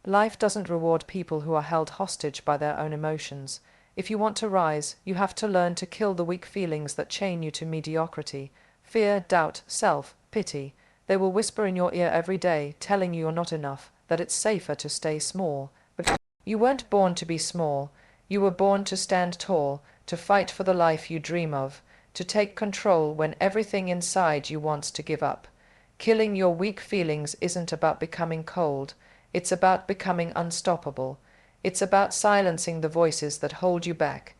Life doesn't reward people who are held hostage by their own emotions. If you want to rise, you have to learn to kill the weak feelings that chain you to mediocrity. Fear, doubt, self-pity. They will whisper in your ear every day, telling you you're not enough, that it's safer to stay small. But you weren't born to be small. You were born to stand tall, to fight for the life you dream of, to take control when everything inside you wants to give up. Killing your weak feelings isn't about becoming cold. It's about becoming unstoppable. It's about silencing the voices that hold you back,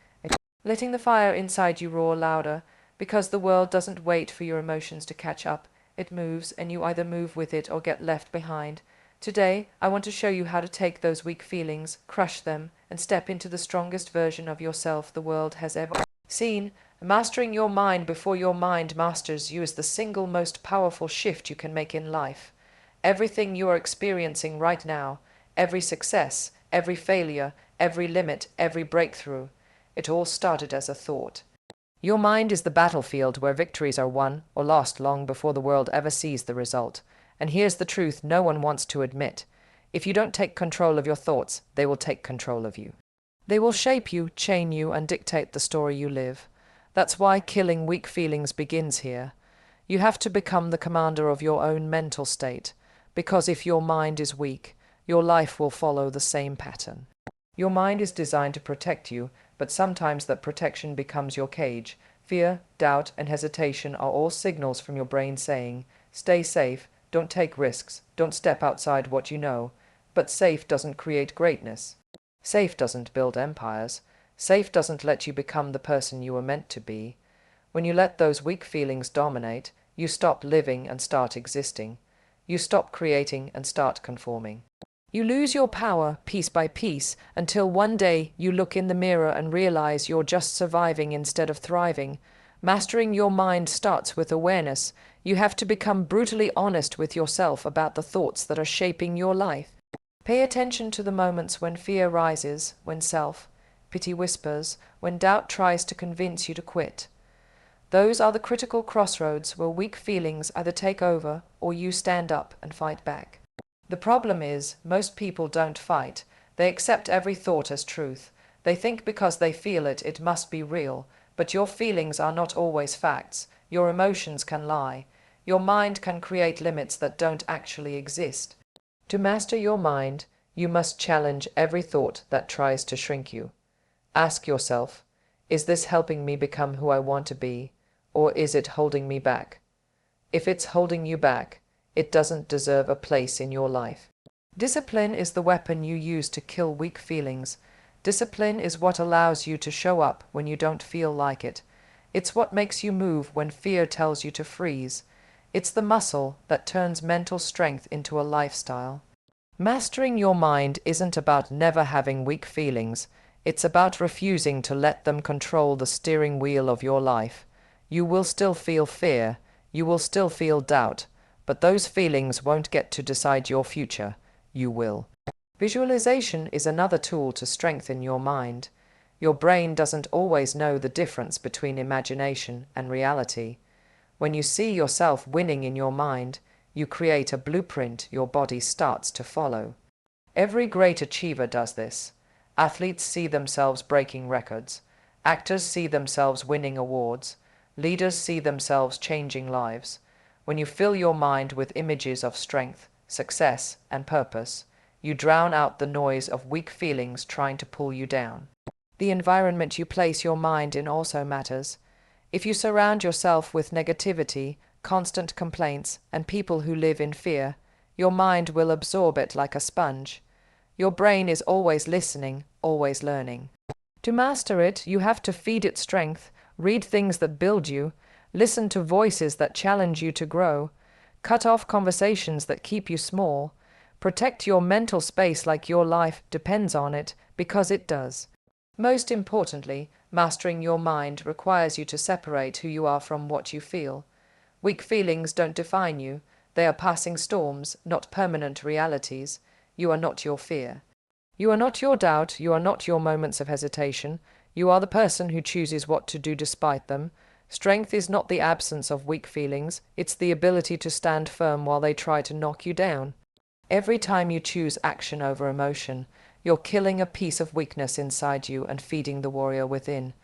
letting the fire inside you roar louder, because the world doesn't wait for your emotions to catch up. It moves, and you either move with it or get left behind. Today, I want to show you how to take those weak feelings, crush them, and step into the strongest version of yourself the world has ever seen. Mastering your mind before your mind masters you is the single most powerful shift you can make in life. Everything you are experiencing right now, every success, every failure, every limit, every breakthrough, it all started as a thought. Your mind is the battlefield where victories are won or lost long before the world ever sees the result. And here's the truth no one wants to admit. If you don't take control of your thoughts, they will take control of you. They will shape you, chain you, and dictate the story you live. That's why killing weak feelings begins here. You have to become the commander of your own mental state, because if your mind is weak, your life will follow the same pattern. Your mind is designed to protect you, but sometimes that protection becomes your cage. Fear, doubt, and hesitation are all signals from your brain saying, stay safe, don't take risks, don't step outside what you know. But safe doesn't create greatness. Safe doesn't build empires. Safe doesn't let you become the person you were meant to be. When you let those weak feelings dominate, you stop living and start existing. You stop creating and start conforming. You lose your power piece by piece until one day you look in the mirror and realize you're just surviving instead of thriving. Mastering your mind starts with awareness. You have to become brutally honest with yourself about the thoughts that are shaping your life. Pay attention to the moments when fear rises, when self-pity whispers, when doubt tries to convince you to quit. Those are the critical crossroads where weak feelings either take over or you stand up and fight back. The problem is, most people don't fight. They accept every thought as truth. They think because they feel it, it must be real. But your feelings are not always facts. Your emotions can lie. Your mind can create limits that don't actually exist. To master your mind, you must challenge every thought that tries to shrink you. Ask yourself, is this helping me become who I want to be? Or is it holding me back? If it's holding you back, it doesn't deserve a place in your life. Discipline is the weapon you use to kill weak feelings. Discipline is what allows you to show up when you don't feel like it. It's what makes you move when fear tells you to freeze. It's the muscle that turns mental strength into a lifestyle. Mastering your mind isn't about never having weak feelings. It's about refusing to let them control the steering wheel of your life. You will still feel fear, you will still feel doubt, but those feelings won't get to decide your future. You will. Visualization is another tool to strengthen your mind. Your brain doesn't always know the difference between imagination and reality. When you see yourself winning in your mind, you create a blueprint your body starts to follow. Every great achiever does this. Athletes see themselves breaking records. Actors see themselves winning awards. Leaders see themselves changing lives. When you fill your mind with images of strength, success, and purpose, you drown out the noise of weak feelings trying to pull you down. The environment you place your mind in also matters. If you surround yourself with negativity, constant complaints, and people who live in fear, your mind will absorb it like a sponge. Your brain is always listening, always learning. To master it, you have to feed it strength, read things that build you, listen to voices that challenge you to grow, cut off conversations that keep you small, protect your mental space like your life depends on it, because it does. Most importantly, mastering your mind requires you to separate who you are from what you feel. Weak feelings don't define you. They are passing storms, not permanent realities. You are not your fear. You are not your doubt. You are not your moments of hesitation. You are the person who chooses what to do despite them. Strength is not the absence of weak feelings. It's the ability to stand firm while they try to knock you down. Every time you choose action over emotion, you're killing a piece of weakness inside you and feeding the warrior within.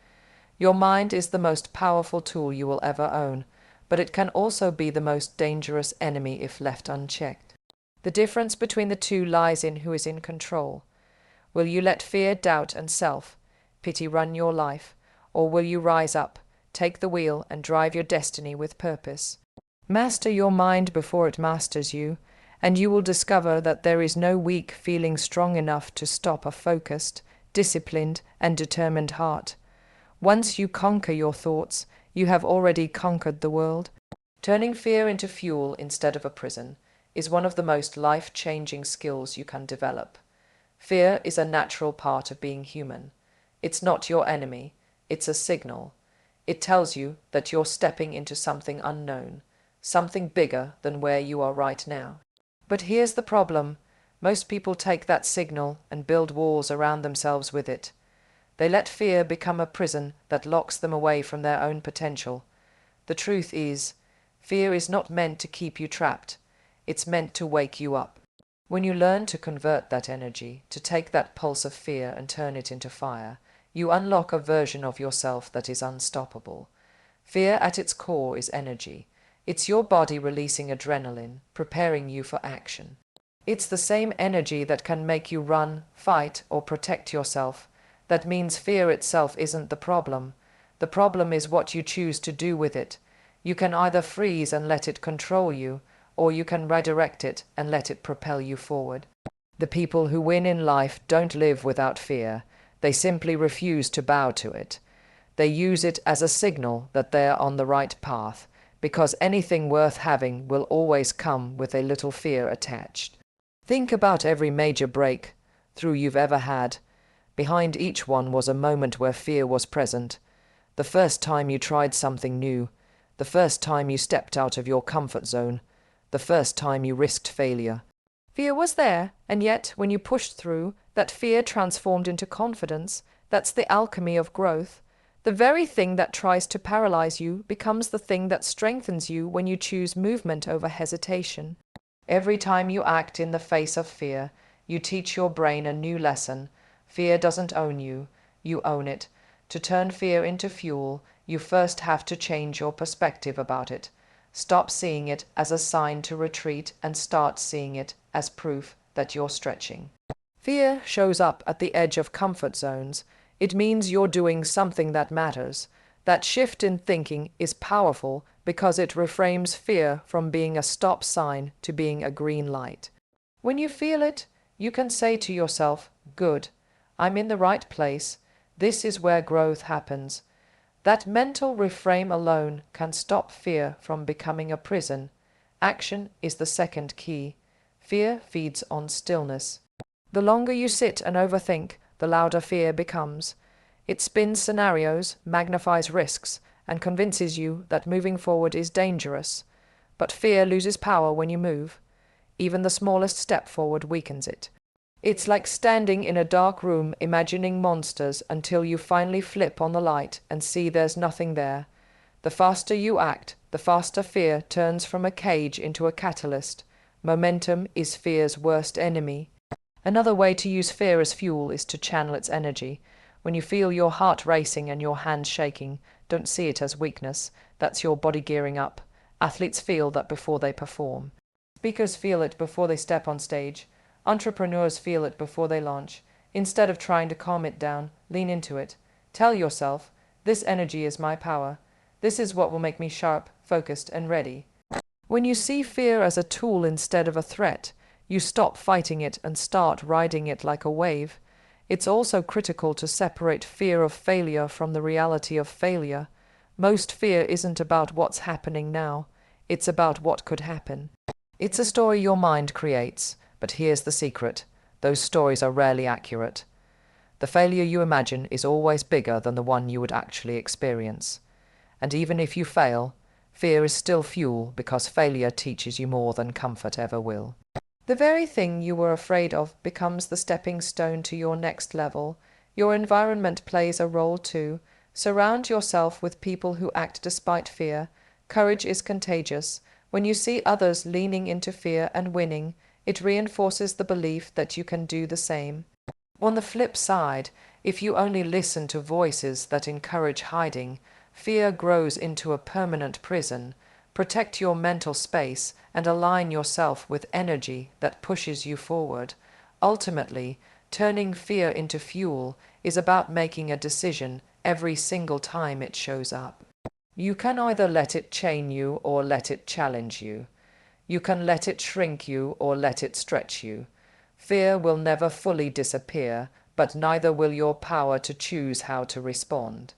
Your mind is the most powerful tool you will ever own, but it can also be the most dangerous enemy if left unchecked. The difference between the two lies in who is in control. Will you let fear, doubt, and self-pity run your life, or will you rise up, take the wheel, and drive your destiny with purpose? Master your mind before it masters you, and you will discover that there is no weak feeling strong enough to stop a focused, disciplined, and determined heart. Once you conquer your thoughts, you have already conquered the world. Turning fear into fuel instead of a prison is one of the most life-changing skills you can develop. Fear is a natural part of being human. It's not your enemy, it's a signal. It tells you that you're stepping into something unknown, something bigger than where you are right now. But here's the problem. Most people take that signal and build walls around themselves with it. They let fear become a prison that locks them away from their own potential. The truth is, fear is not meant to keep you trapped. It's meant to wake you up. When you learn to convert that energy, to take that pulse of fear and turn it into fire, you unlock a version of yourself that is unstoppable. Fear at its core is energy. It's your body releasing adrenaline, preparing you for action. It's the same energy that can make you run, fight, or protect yourself. That means fear itself isn't the problem. The problem is what you choose to do with it. You can either freeze and let it control you, or you can redirect it and let it propel you forward. The people who win in life don't live without fear. They simply refuse to bow to it. They use it as a signal that they are on the right path, because anything worth having will always come with a little fear attached. Think about every major breakthrough you've ever had. Behind each one was a moment where fear was present. The first time you tried something new, the first time you stepped out of your comfort zone, the first time you risked failure. Fear was there, and yet when you pushed through, that fear transformed into confidence. That's the alchemy of growth. The very thing that tries to paralyze you becomes the thing that strengthens you when you choose movement over hesitation. Every time you act in the face of fear, you teach your brain a new lesson. Fear doesn't own you, you own it. To turn fear into fuel, you first have to change your perspective about it. Stop seeing it as a sign to retreat and start seeing it as proof that you're stretching. Fear shows up at the edge of comfort zones. It means you're doing something that matters. That shift in thinking is powerful because it reframes fear from being a stop sign to being a green light. When you feel it, you can say to yourself, "Good, I'm in the right place. This is where growth happens." That mental reframe alone can stop fear from becoming a prison. Action is the second key. Fear feeds on stillness. The longer you sit and overthink, the louder fear becomes. It spins scenarios, magnifies risks, and convinces you that moving forward is dangerous. But fear loses power when you move. Even the smallest step forward weakens it. It's like standing in a dark room imagining monsters until you finally flip on the light and see there's nothing there. The faster you act, the faster fear turns from a cage into a catalyst. Momentum is fear's worst enemy. Another way to use fear as fuel is to channel its energy. When you feel your heart racing and your hands shaking, don't see it as weakness. That's your body gearing up. Athletes feel that before they perform. Speakers feel it before they step on stage. Entrepreneurs feel it before they launch. Instead of trying to calm it down, lean into it. Tell yourself, this energy is my power. This is what will make me sharp, focused, and ready. When you see fear as a tool instead of a threat, you stop fighting it and start riding it like a wave. It's also critical to separate fear of failure from the reality of failure. Most fear isn't about what's happening now. It's about what could happen. It's a story your mind creates. But here's the secret. Those stories are rarely accurate. The failure you imagine is always bigger than the one you would actually experience. And even if you fail, fear is still fuel because failure teaches you more than comfort ever will. The very thing you were afraid of becomes the stepping stone to your next level. Your environment plays a role too. Surround yourself with people who act despite fear. Courage is contagious. When you see others leaning into fear and winning, It reinforces the belief that you can do the same. On the flip side, if you only listen to voices that encourage hiding, fear grows into a permanent prison. Protect your mental space and align yourself with energy that pushes you forward. Ultimately, turning fear into fuel is about making a decision every single time it shows up. You can either let it chain you or let it challenge you. You can let it shrink you or let it stretch you. Fear will never fully disappear, but neither will your power to choose how to respond.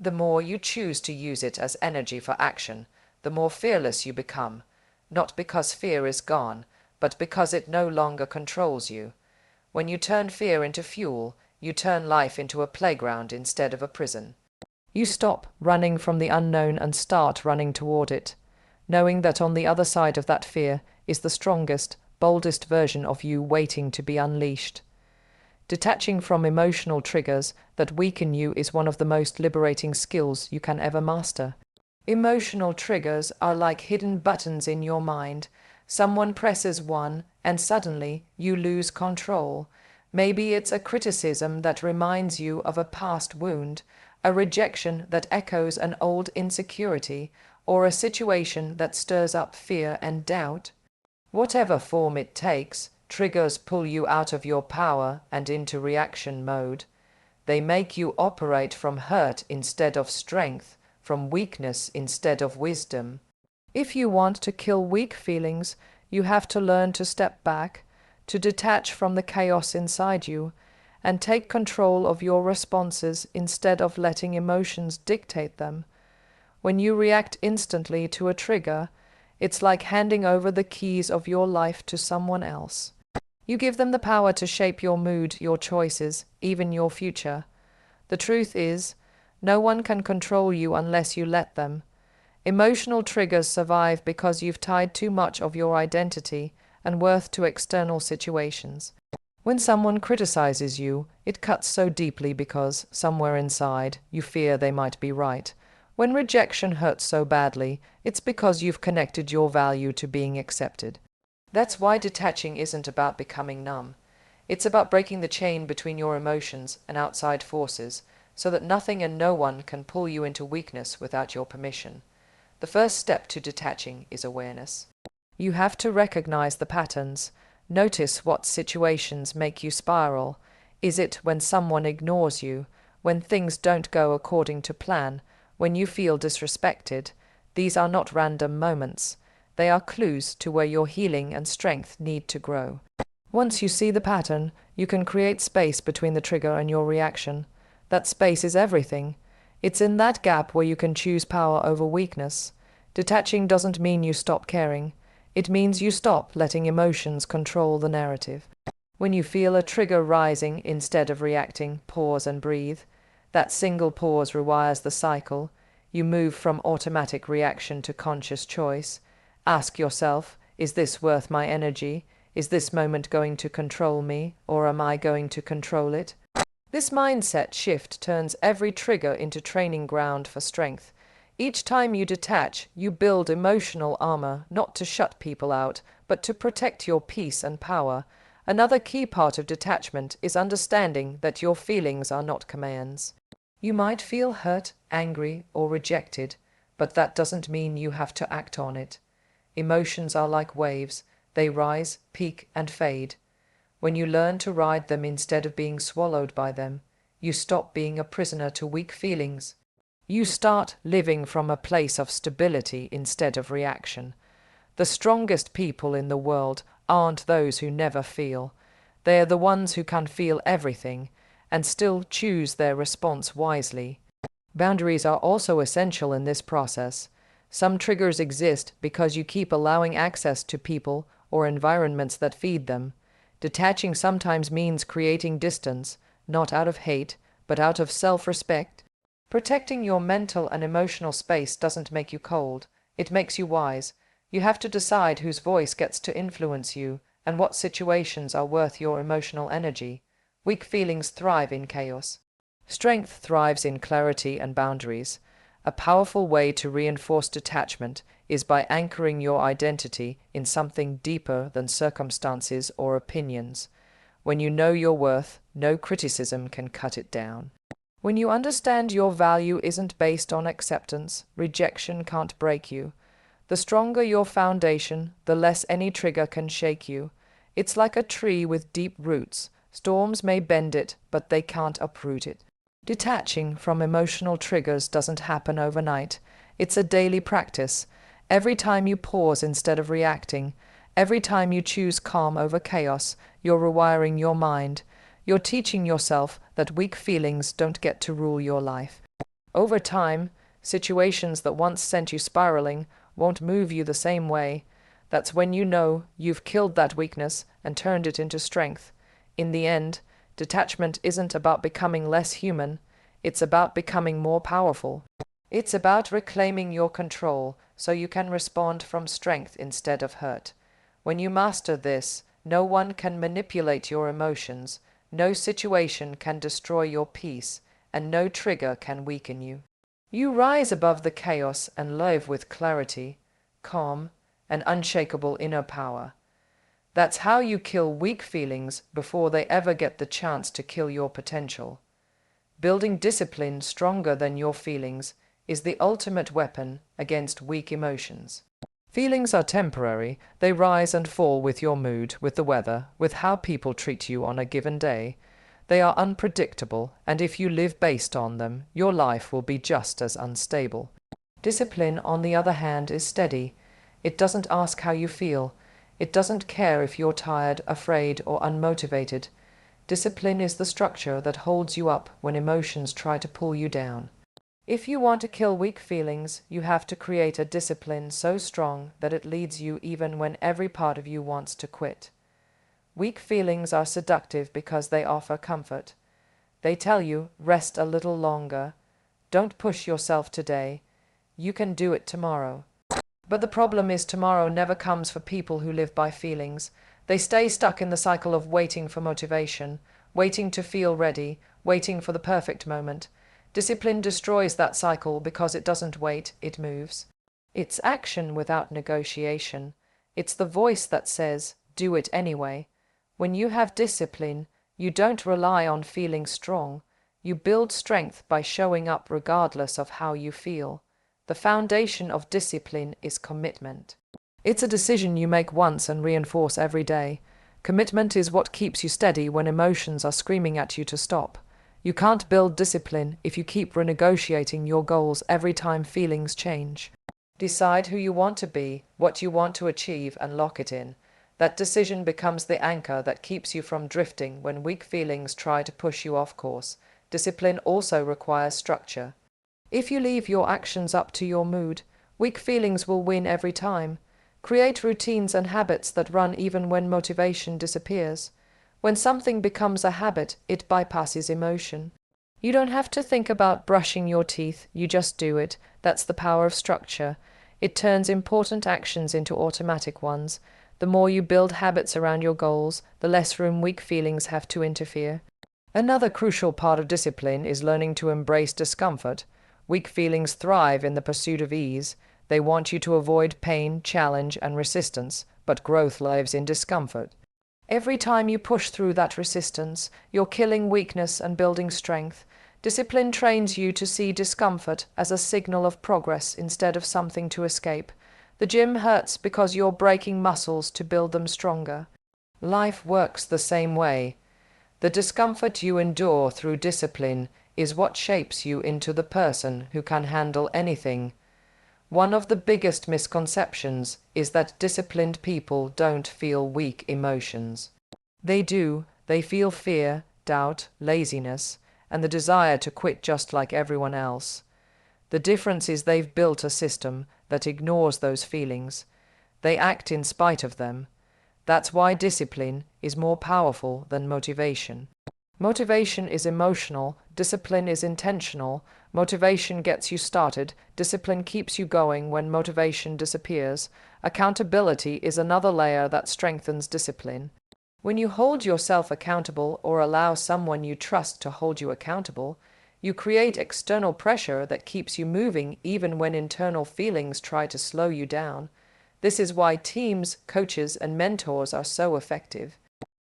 The more you choose to use it as energy for action, the more fearless you become, not because fear is gone, but because it no longer controls you. When you turn fear into fuel, you turn life into a playground instead of a prison. You stop running from the unknown and start running toward it, knowing that on the other side of that fear is the strongest, boldest version of you waiting to be unleashed. Detaching from emotional triggers that weaken you is one of the most liberating skills you can ever master. Emotional triggers are like hidden buttons in your mind. Someone presses one, and suddenly you lose control. Maybe it's a criticism that reminds you of a past wound, a rejection that echoes an old insecurity, or a situation that stirs up fear and doubt. Whatever form it takes, triggers pull you out of your power and into reaction mode. They make you operate from hurt instead of strength, from weakness instead of wisdom. If you want to kill weak feelings, you have to learn to step back, to detach from the chaos inside you, and take control of your responses instead of letting emotions dictate them. When you react instantly to a trigger, it's like handing over the keys of your life to someone else. You give them the power to shape your mood, your choices, even your future. The truth is, no one can control you unless you let them. Emotional triggers survive because you've tied too much of your identity and worth to external situations. When someone criticizes you, it cuts so deeply because, somewhere inside, you fear they might be right. When rejection hurts so badly, it's because you've connected your value to being accepted. That's why detaching isn't about becoming numb. It's about breaking the chain between your emotions and outside forces, so that nothing and no one can pull you into weakness without your permission. The first step to detaching is awareness. You have to recognize the patterns. Notice what situations make you spiral. Is it when someone ignores you, when things don't go according to plan, when you feel disrespected? These are not random moments. They are clues to where your healing and strength need to grow. Once you see the pattern, you can create space between the trigger and your reaction. That space is everything. It's in that gap where you can choose power over weakness. Detaching doesn't mean you stop caring. It means you stop letting emotions control the narrative. When you feel a trigger rising instead of reacting, pause and breathe. That single pause rewires the cycle. You move from automatic reaction to conscious choice. Ask yourself, is this worth my energy? Is this moment going to control me, or am I going to control it? This mindset shift turns every trigger into training ground for strength. Each time you detach, you build emotional armor, not to shut people out, but to protect your peace and power. Another key part of detachment is understanding that your feelings are not commands. You might feel hurt, angry, or rejected, but that doesn't mean you have to act on it. Emotions are like waves. They rise, peak, and fade. When you learn to ride them instead of being swallowed by them, you stop being a prisoner to weak feelings. You start living from a place of stability instead of reaction. The strongest people in the world aren't those who never feel. They are the ones who can feel everything and still choose their response wisely. Boundaries are also essential in this process. Some triggers exist because you keep allowing access to people or environments that feed them. Detaching sometimes means creating distance, not out of hate, but out of self-respect. Protecting your mental and emotional space doesn't make you cold. It makes you wise. You have to decide whose voice gets to influence you and what situations are worth your emotional energy. Weak feelings thrive in chaos. Strength thrives in clarity and boundaries. A powerful way to reinforce detachment is by anchoring your identity in something deeper than circumstances or opinions. When you know your worth, no criticism can cut it down. When you understand your value isn't based on acceptance, rejection can't break you. The stronger your foundation, the less any trigger can shake you. It's like a tree with deep roots. Storms may bend it, but they can't uproot it. Detaching from emotional triggers doesn't happen overnight. It's a daily practice. Every time you pause instead of reacting, every time you choose calm over chaos, you're rewiring your mind. You're teaching yourself that weak feelings don't get to rule your life. Over time, situations that once sent you spiraling won't move you the same way. That's when you know you've killed that weakness and turned it into strength. In the end, detachment isn't about becoming less human, it's about becoming more powerful. It's about reclaiming your control so you can respond from strength instead of hurt. When you master this, no one can manipulate your emotions, no situation can destroy your peace, and no trigger can weaken you. You rise above the chaos and live with clarity, calm, and unshakable inner power. That's how you kill weak feelings before they ever get the chance to kill your potential. Building discipline stronger than your feelings is the ultimate weapon against weak emotions. Feelings are temporary. They rise and fall with your mood, with the weather, with how people treat you on a given day. They are unpredictable, and if you live based on them, your life will be just as unstable. Discipline, on the other hand, is steady. It doesn't ask how you feel. It doesn't care if you're tired, afraid, or unmotivated. Discipline is the structure that holds you up when emotions try to pull you down. If you want to kill weak feelings, you have to create a discipline so strong that it leads you even when every part of you wants to quit. Weak feelings are seductive because they offer comfort. They tell you, rest a little longer. Don't push yourself today. You can do it tomorrow. But the problem is tomorrow never comes for people who live by feelings. They stay stuck in the cycle of waiting for motivation, waiting to feel ready, waiting for the perfect moment. Discipline destroys that cycle because it doesn't wait, it moves. It's action without negotiation. It's the voice that says, do it anyway. When you have discipline, you don't rely on feeling strong. You build strength by showing up regardless of how you feel. The foundation of discipline is commitment. It's a decision you make once and reinforce every day. Commitment is what keeps you steady when emotions are screaming at you to stop. You can't build discipline if you keep renegotiating your goals every time feelings change. Decide who you want to be, what you want to achieve, and lock it in. That decision becomes the anchor that keeps you from drifting when weak feelings try to push you off course. Discipline also requires structure. If you leave your actions up to your mood, weak feelings will win every time. Create routines and habits that run even when motivation disappears. When something becomes a habit, it bypasses emotion. You don't have to think about brushing your teeth, you just do it. That's the power of structure. It turns important actions into automatic ones. The more you build habits around your goals, the less room weak feelings have to interfere. Another crucial part of discipline is learning to embrace discomfort. Weak feelings thrive in the pursuit of ease. They want you to avoid pain, challenge, and resistance, but growth lives in discomfort. Every time you push through that resistance, you're killing weakness and building strength. Discipline trains you to see discomfort as a signal of progress instead of something to escape. The gym hurts because you're breaking muscles to build them stronger. Life works the same way. The discomfort you endure through discipline is what shapes you into the person who can handle anything. One of the biggest misconceptions is that disciplined people don't feel weak emotions. They do. They feel fear, doubt, laziness, and the desire to quit just like everyone else. The difference is they've built a system that ignores those feelings. They act in spite of them. That's why discipline is more powerful than motivation. Motivation is emotional, discipline is intentional. Motivation gets you started, discipline keeps you going when motivation disappears. Accountability is another layer that strengthens discipline. When you hold yourself accountable or allow someone you trust to hold you accountable, You create external pressure that keeps you moving even when internal feelings try to slow you down. This is why teams, coaches, and mentors are so effective.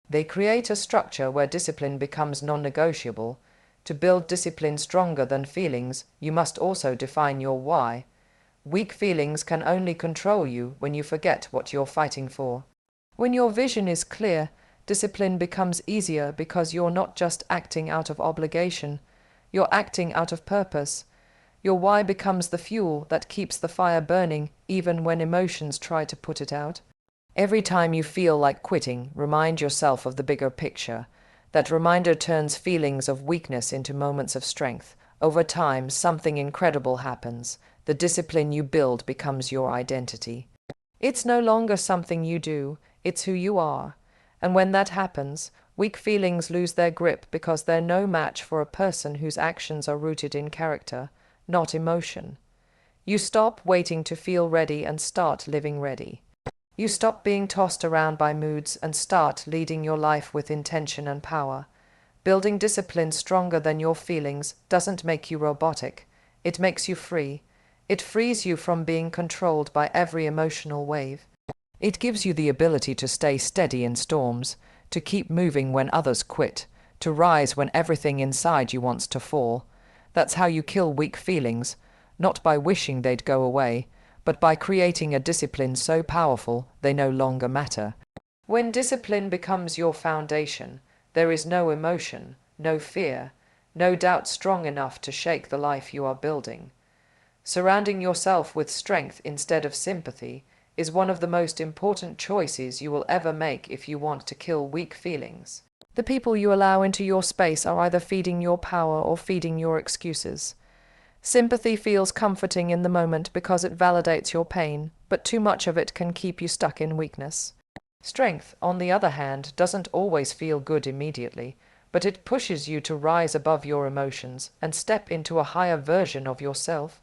They create a structure where discipline becomes non-negotiable. To build discipline stronger than feelings, you must also define your why. Weak feelings can only control you when you forget what you're fighting for. When your vision is clear, discipline becomes easier because you're not just acting out of obligation, you're acting out of purpose. Your why becomes the fuel that keeps the fire burning even when emotions try to put it out. Every time you feel like quitting, remind yourself of the bigger picture. That reminder turns feelings of weakness into moments of strength. Over time, something incredible happens. The discipline you build becomes your identity. It's no longer something you do, it's who you are. And when that happens, weak feelings lose their grip because they're no match for a person whose actions are rooted in character, not emotion. You stop waiting to feel ready and start living ready. You stop being tossed around by moods and start leading your life with intention and power. Building discipline stronger than your feelings doesn't make you robotic. It makes you free. It frees you from being controlled by every emotional wave. It gives you the ability to stay steady in storms, to keep moving when others quit, to rise when everything inside you wants to fall. That's how you kill weak feelings, not by wishing they'd go away, but by creating a discipline so powerful they no longer matter. When discipline becomes your foundation, there is no emotion, no fear, no doubt strong enough to shake the life you are building. Surrounding yourself with strength instead of sympathy is one of the most important choices you will ever make if you want to kill weak feelings. The people you allow into your space are either feeding your power or feeding your excuses. Sympathy feels comforting in the moment because it validates your pain, but too much of it can keep you stuck in weakness. Strength, on the other hand, doesn't always feel good immediately, but it pushes you to rise above your emotions and step into a higher version of yourself.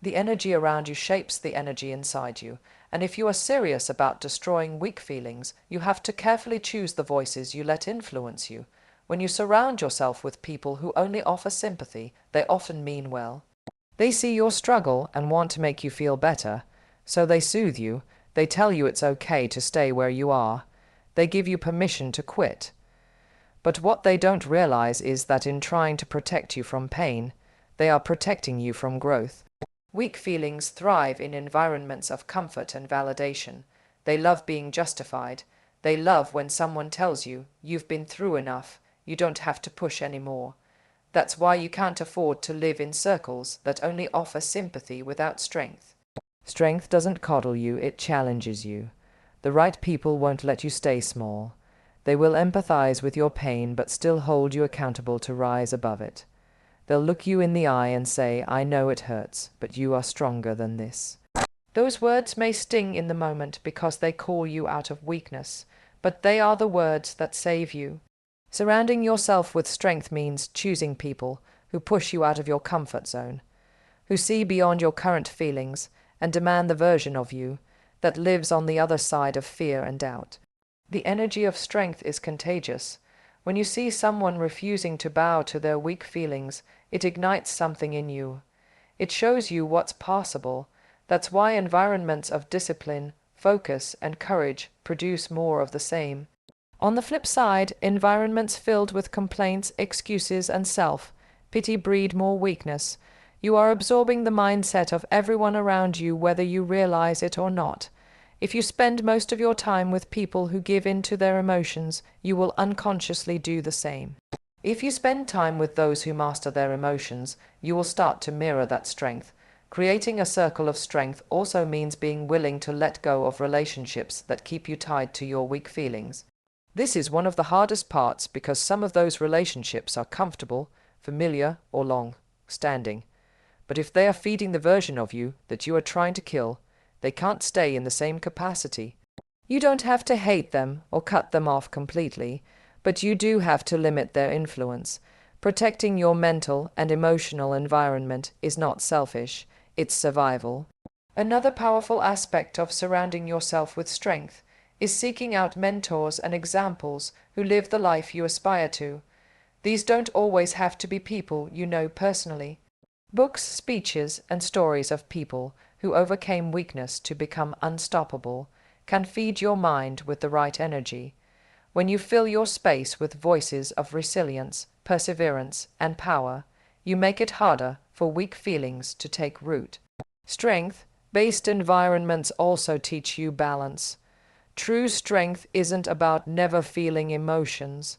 The energy around you shapes the energy inside you, and if you are serious about destroying weak feelings, you have to carefully choose the voices you let influence you. When you surround yourself with people who only offer sympathy, they often mean well. They see your struggle and want to make you feel better, so they soothe you. They tell you it's okay to stay where you are. They give you permission to quit. But what they don't realize is that in trying to protect you from pain, they are protecting you from growth. Weak feelings thrive in environments of comfort and validation. They love being justified. They love when someone tells you, you've been through enough, you don't have to push anymore. That's why you can't afford to live in circles that only offer sympathy without strength. Strength doesn't coddle you, it challenges you. The right people won't let you stay small. They will empathize with your pain but still hold you accountable to rise above it. They'll look you in the eye and say, I know it hurts, but you are stronger than this. Those words may sting in the moment because they call you out of weakness, but they are the words that save you. Surrounding yourself with strength means choosing people who push you out of your comfort zone, who see beyond your current feelings and demand the version of you that lives on the other side of fear and doubt. The energy of strength is contagious. When you see someone refusing to bow to their weak feelings, it ignites something in you. It shows you what's possible. That's why environments of discipline, focus, and courage produce more of the same. On the flip side, environments filled with complaints, excuses, and self-pity breed more weakness. You are absorbing the mindset of everyone around you, whether you realize it or not. If you spend most of your time with people who give in to their emotions, you will unconsciously do the same. If you spend time with those who master their emotions, you will start to mirror that strength. Creating a circle of strength also means being willing to let go of relationships that keep you tied to your weak feelings. This is one of the hardest parts because some of those relationships are comfortable, familiar, or long-standing. But if they are feeding the version of you that you are trying to kill, they can't stay in the same capacity. You don't have to hate them or cut them off completely, but you do have to limit their influence. Protecting your mental and emotional environment is not selfish, it's survival. Another powerful aspect of surrounding yourself with strength is seeking out mentors and examples who live the life you aspire to. These don't always have to be people you know personally. Books, speeches, and stories of people who overcame weakness to become unstoppable can feed your mind with the right energy. When you fill your space with voices of resilience, perseverance, and power, you make it harder for weak feelings to take root. Strength-based environments also teach you balance. True strength isn't about never feeling emotions.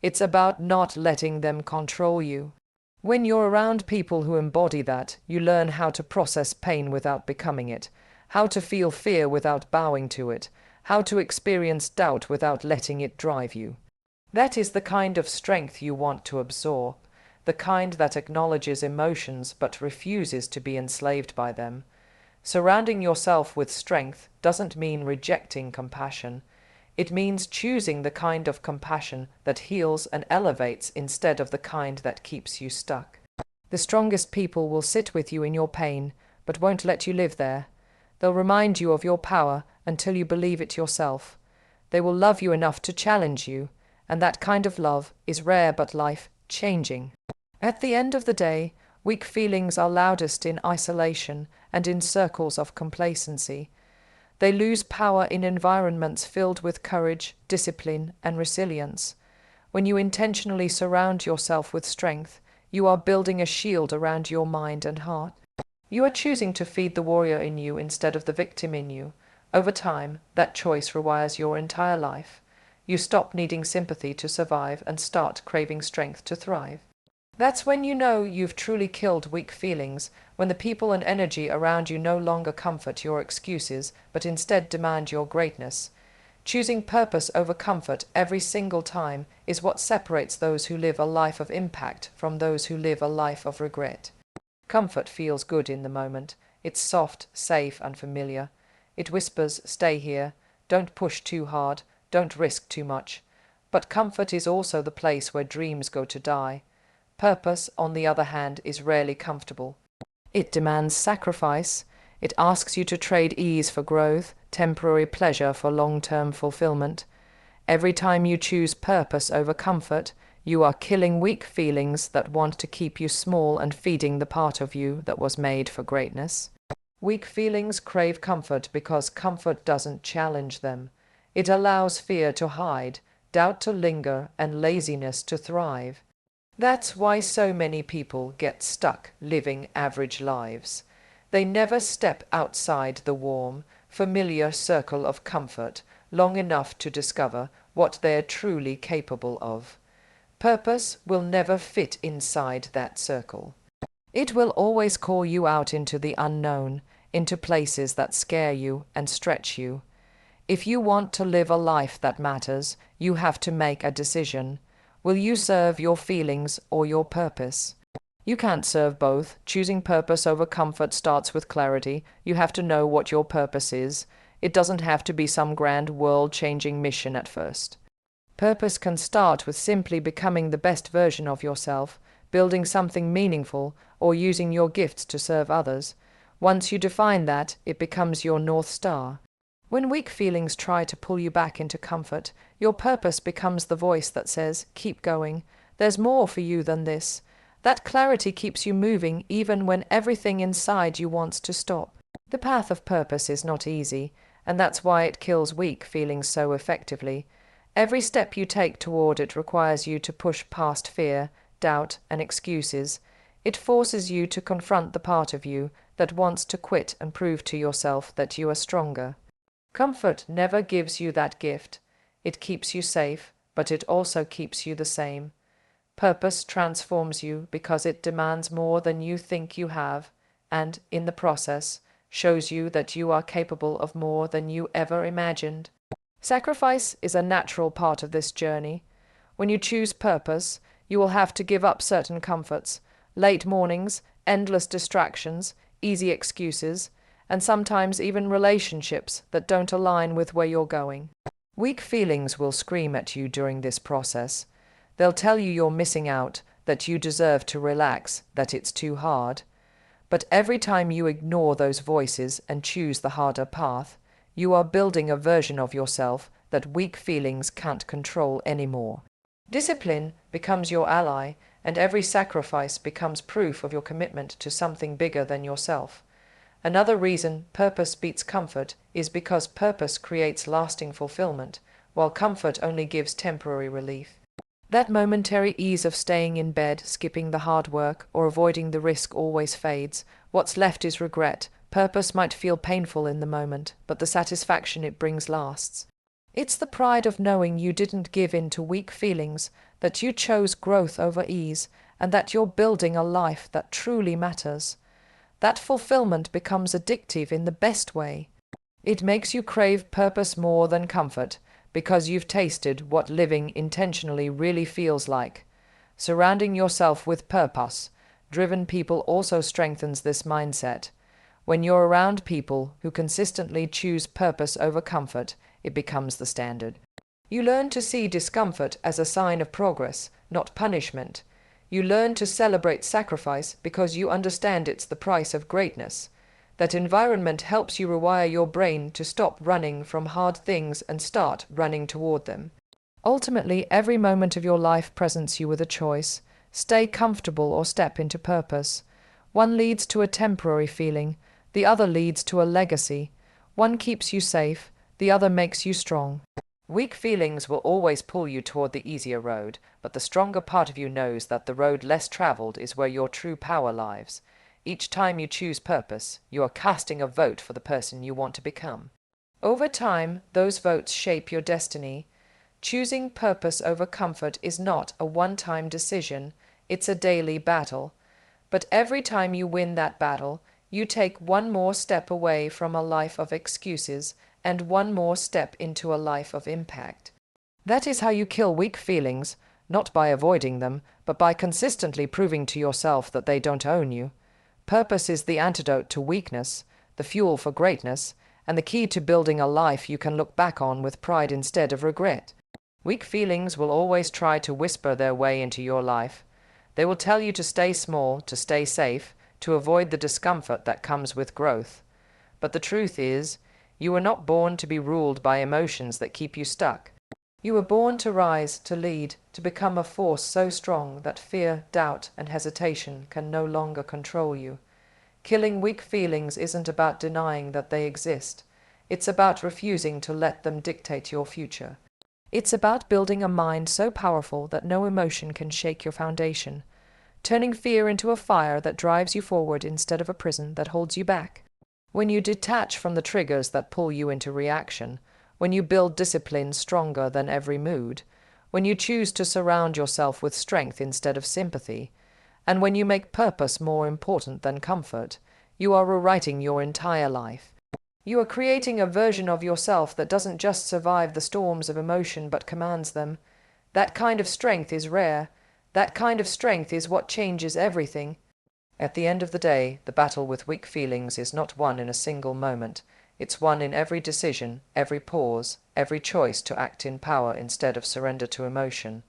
It's about not letting them control you. When you're around people who embody that, you learn how to process pain without becoming it, how to feel fear without bowing to it, how to experience doubt without letting it drive you. That is the kind of strength you want to absorb, the kind that acknowledges emotions but refuses to be enslaved by them. Surrounding yourself with strength doesn't mean rejecting compassion. It means choosing the kind of compassion that heals and elevates instead of the kind that keeps you stuck. The strongest people will sit with you in your pain, but won't let you live there. They'll remind you of your power until you believe it yourself. They will love you enough to challenge you, and that kind of love is rare but life-changing. At the end of the day, weak feelings are loudest in isolation and in circles of complacency. They lose power in environments filled with courage, discipline, and resilience. When you intentionally surround yourself with strength, you are building a shield around your mind and heart. You are choosing to feed the warrior in you instead of the victim in you. Over time, that choice rewires your entire life. You stop needing sympathy to survive and start craving strength to thrive. That's when you know you've truly killed weak feelings, when the people and energy around you no longer comfort your excuses, but instead demand your greatness. Choosing purpose over comfort every single time is what separates those who live a life of impact from those who live a life of regret. Comfort feels good in the moment. It's soft, safe, and familiar. It whispers, "Stay here. Don't push too hard. Don't risk too much." But comfort is also the place where dreams go to die. Purpose, on the other hand, is rarely comfortable. It demands sacrifice. It asks you to trade ease for growth, temporary pleasure for long-term fulfillment. Every time you choose purpose over comfort, you are killing weak feelings that want to keep you small and feeding the part of you that was made for greatness. Weak feelings crave comfort because comfort doesn't challenge them. It allows fear to hide, doubt to linger, and laziness to thrive. That's why so many people get stuck living average lives. They never step outside the warm, familiar circle of comfort long enough to discover what they're truly capable of. Purpose will never fit inside that circle. It will always call you out into the unknown, into places that scare you and stretch you. If you want to live a life that matters, you have to make a decision. Will you serve your feelings or your purpose? You can't serve both. Choosing purpose over comfort starts with clarity. You have to know what your purpose is. It doesn't have to be some grand world-changing mission at first. Purpose can start with simply becoming the best version of yourself, building something meaningful, or using your gifts to serve others. Once you define that, it becomes your North Star. When weak feelings try to pull you back into comfort, your purpose becomes the voice that says, "Keep going. There's more for you than this." That clarity keeps you moving even when everything inside you wants to stop. The path of purpose is not easy, and that's why it kills weak feelings so effectively. Every step you take toward it requires you to push past fear, doubt, and excuses. It forces you to confront the part of you that wants to quit and prove to yourself that you are stronger. Comfort never gives you that gift. It keeps you safe, but it also keeps you the same. Purpose transforms you because it demands more than you think you have, and, in the process, shows you that you are capable of more than you ever imagined. Sacrifice is a natural part of this journey. When you choose purpose, you will have to give up certain comforts, late mornings, endless distractions, easy excuses, and sometimes even relationships that don't align with where you're going. Weak feelings will scream at you during this process. They'll tell you you're missing out, that you deserve to relax, that it's too hard. But every time you ignore those voices and choose the harder path, you are building a version of yourself that weak feelings can't control anymore. Discipline becomes your ally, and every sacrifice becomes proof of your commitment to something bigger than yourself. Another reason purpose beats comfort is because purpose creates lasting fulfillment, while comfort only gives temporary relief. That momentary ease of staying in bed, skipping the hard work, or avoiding the risk always fades. What's left is regret. Purpose might feel painful in the moment, but the satisfaction it brings lasts. It's the pride of knowing you didn't give in to weak feelings, that you chose growth over ease, and that you're building a life that truly matters. That fulfillment becomes addictive in the best way. It makes you crave purpose more than comfort, because you've tasted what living intentionally really feels like. Surrounding yourself with purpose-driven people also strengthens this mindset. When you're around people who consistently choose purpose over comfort, it becomes the standard. You learn to see discomfort as a sign of progress, not punishment. You learn to celebrate sacrifice because you understand it's the price of greatness. That environment helps you rewire your brain to stop running from hard things and start running toward them. Ultimately, every moment of your life presents you with a choice: stay comfortable or step into purpose. One leads to a temporary feeling, the other leads to a legacy. One keeps you safe, the other makes you strong. Weak feelings will always pull you toward the easier road, but the stronger part of you knows that the road less traveled is where your true power lies. Each time you choose purpose, you are casting a vote for the person you want to become. Over time, those votes shape your destiny. Choosing purpose over comfort is not a one-time decision, it's a daily battle. But every time you win that battle, you take one more step away from a life of excuses and one more step into a life of impact. That is how you kill weak feelings, not by avoiding them, but by consistently proving to yourself that they don't own you. Purpose is the antidote to weakness, the fuel for greatness, and the key to building a life you can look back on with pride instead of regret. Weak feelings will always try to whisper their way into your life. They will tell you to stay small, to stay safe, to avoid the discomfort that comes with growth. But the truth is, you were not born to be ruled by emotions that keep you stuck. You were born to rise, to lead, to become a force so strong that fear, doubt, and hesitation can no longer control you. Killing weak feelings isn't about denying that they exist. It's about refusing to let them dictate your future. It's about building a mind so powerful that no emotion can shake your foundation, turning fear into a fire that drives you forward instead of a prison that holds you back. When you detach from the triggers that pull you into reaction, when you build discipline stronger than every mood, when you choose to surround yourself with strength instead of sympathy, and when you make purpose more important than comfort, you are rewriting your entire life. You are creating a version of yourself that doesn't just survive the storms of emotion but commands them. That kind of strength is rare. That kind of strength is what changes everything. At the end of the day, the battle with weak feelings is not won in a single moment. It's won in every decision, every pause, every choice to act in power instead of surrender to emotion.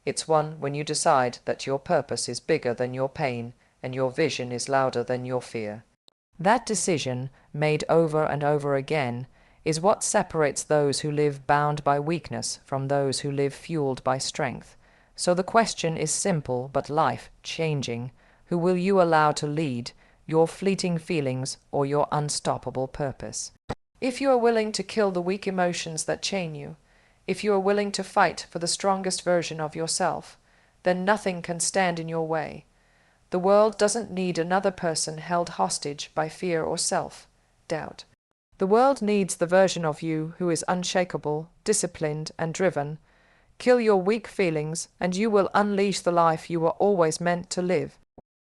It's won when you decide that your purpose is bigger than your pain and your vision is louder than your fear. That decision, made over and over again, is what separates those who live bound by weakness from those who live fueled by strength. So the question is simple but life-changing. Who will you allow to lead, your fleeting feelings or your unstoppable purpose? If you are willing to kill the weak emotions that chain you, if you are willing to fight for the strongest version of yourself, then nothing can stand in your way. The world doesn't need another person held hostage by fear or self-doubt. The world needs the version of you who is unshakable, disciplined, and driven. Kill your weak feelings, and you will unleash the life you were always meant to live.